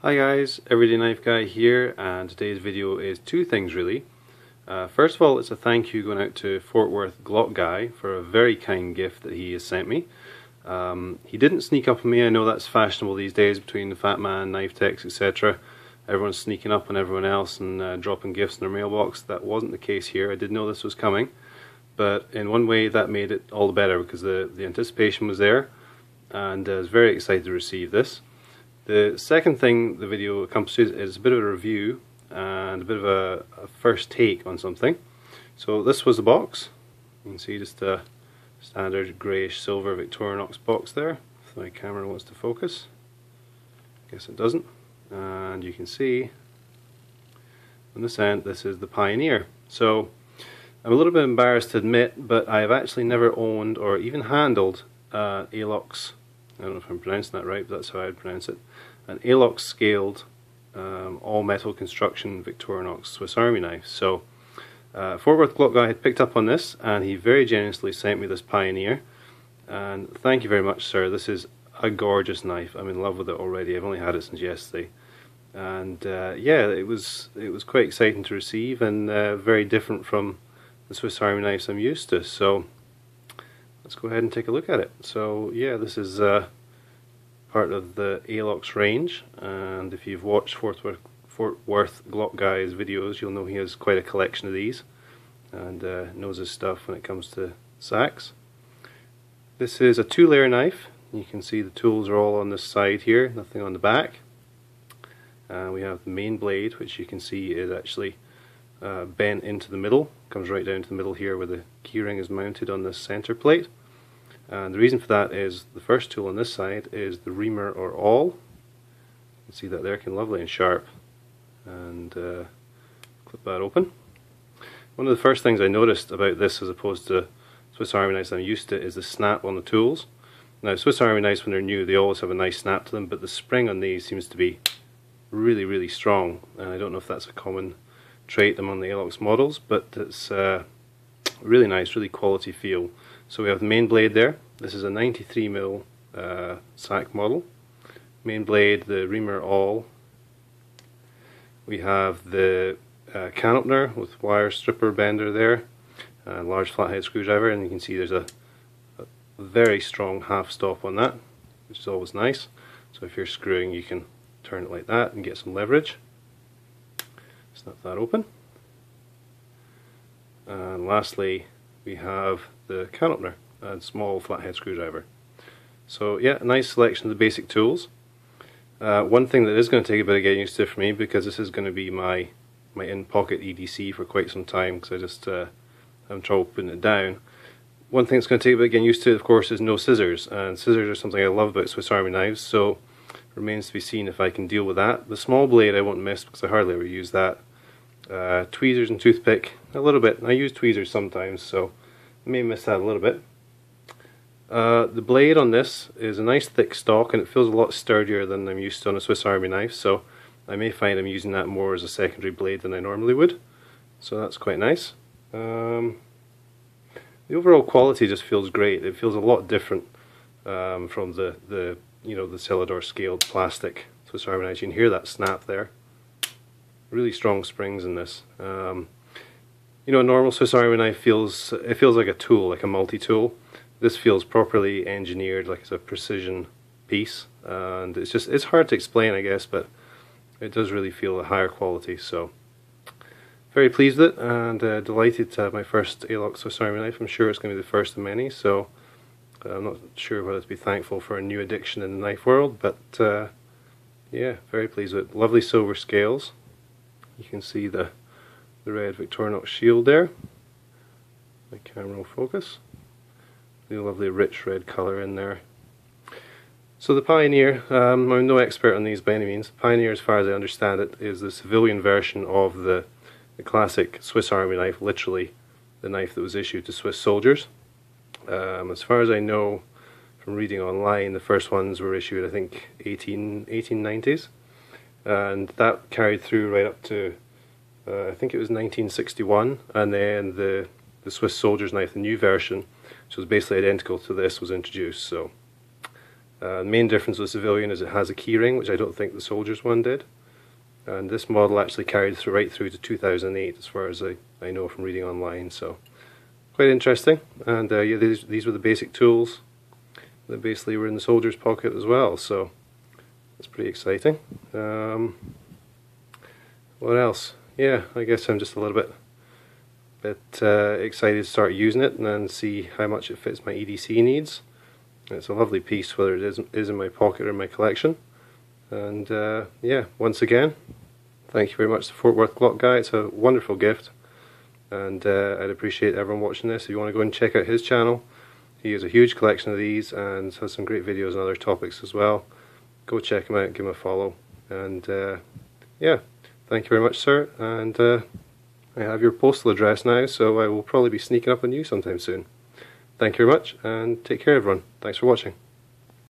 Hi guys, Everyday Knife Guy here, and today's video is two things really. First of all, it's a thank you going out to FWGlockGuy for a very kind gift that he has sent me. He didn't sneak up on me. I know that's fashionable these days between the Fat Man, knife techs, etc. Everyone's sneaking up on everyone else and dropping gifts in their mailbox. That wasn't the case here. I did know this was coming, but in one way that made it all the better because the anticipation was there, and I was very excited to receive this. The second thing the video encompasses is a bit of a review and a bit of a first take on something. So this was the box. You can see just a standard greyish silver Victorinox box there. If my camera wants to focus. Guess it doesn't. And you can see on this end this is the Pioneer. So I'm a little bit embarrassed to admit, but I have actually never owned or even handled Alox. I don't know if I'm pronouncing that right, but that's how I'd pronounce it. An Alox scaled all metal construction Victorinox Swiss Army knife. So FWGlockGuy had picked up on this and he very generously sent me this Pioneer, and thank you very much, sir. This is a gorgeous knife. I'm in love with it already. I've only had it since yesterday, and yeah, it was quite exciting to receive, and very different from the Swiss Army knives I'm used to. So let's go ahead and take a look at it. So yeah, this is part of the Alox range, and if you've watched FWGlockGuy's videos, you'll know he has quite a collection of these and knows his stuff when it comes to sacks. This is a two-layer knife. You can see the tools are all on this side here, nothing on the back. We have the main blade, which you can see is actually bent into the middle, comes right down to the middle here where the keyring is mounted on this center plate. And the reason for that is the first tool on this side is the reamer or awl. You can see that there, lovely and sharp. And clip that open. One of the first things I noticed about this as opposed to Swiss Army knives I'm used to is the snap on the tools. Now Swiss Army knives, when they're new, they always have a nice snap to them, but the spring on these seems to be really strong, and I don't know if that's a common trait among the Alox models, but it's really nice, really quality feel. So we have the main blade there. This is a 93mm sack model. Main blade, the reamer awl. We have the can opener with wire stripper bender there, a large flathead screwdriver, and you can see there's a very strong half stop on that, which is always nice. So if you're screwing, you can turn it like that and get some leverage. Snap that open. And lastly, we have the can opener and small flathead screwdriver. So yeah, a nice selection of the basic tools. One thing that is going to take a bit of getting used to for me, because this is going to be my in-pocket EDC for quite some time, because I just have trouble putting it down. One thing that's going to take a bit of getting used to, of course, is no scissors, and scissors are something I love about Swiss Army knives, so it remains to be seen if I can deal with that. The small blade I won't miss because I hardly ever use that. Tweezers and toothpick, a little bit. I use tweezers sometimes, so I may miss that a little bit. The blade on this is a nice thick stock, and it feels a lot sturdier than I'm used to on a Swiss Army knife, so I may find I'm using that more as a secondary blade than I normally would, so that's quite nice. The overall quality just feels great. It feels a lot different from the Celador scaled plastic Swiss Army knives. You can hear that snap there. Really strong springs in this. A normal Swiss Army knife feels like a tool, like a multi-tool. This feels properly engineered, like it's a precision piece, and it's hard to explain, I guess, but it does really feel a higher quality. So very pleased with it, and delighted to have my first Alox Swiss Army knife. I'm sure it's going to be the first of many, so I'm not sure whether to be thankful for a new addiction in the knife world, but yeah, very pleased with it. Lovely silver scales. You can see the red Victorinox shield there. My camera will focus. The lovely rich red colour in there. So the Pioneer, I'm no expert on these by any means. Pioneer, as far as I understand it, is the civilian version of the classic Swiss Army knife, literally the knife that was issued to Swiss soldiers. As far as I know from reading online, the first ones were issued, I think, 1890s, and that carried through right up to I think it was 1961, and then the Swiss soldier's knife, the new version, which was basically identical to this, was introduced. So The main difference with civilian is it has a keyring, which I don't think the soldiers one did. And this model actually carried through right through to 2008, as far as I know from reading online. So quite interesting. And yeah, these were the basic tools that basically were in the soldier's pocket as well. So that's pretty exciting. What else? Yeah, I guess I'm just a little bit excited to start using it and then see how much it fits my EDC needs. It's a lovely piece, whether it is in my pocket or in my collection. And yeah, once again, thank you very much to FWGlockGuy. It's a wonderful gift, and I'd appreciate everyone watching this. If you want to go and check out his channel, he has a huge collection of these and has some great videos on other topics as well. Go check him out, give him a follow, and yeah, thank you very much, sir. And I have your postal address now, so I will probably be sneaking up on you sometime soon. Thank you very much, and take care everyone. Thanks for watching.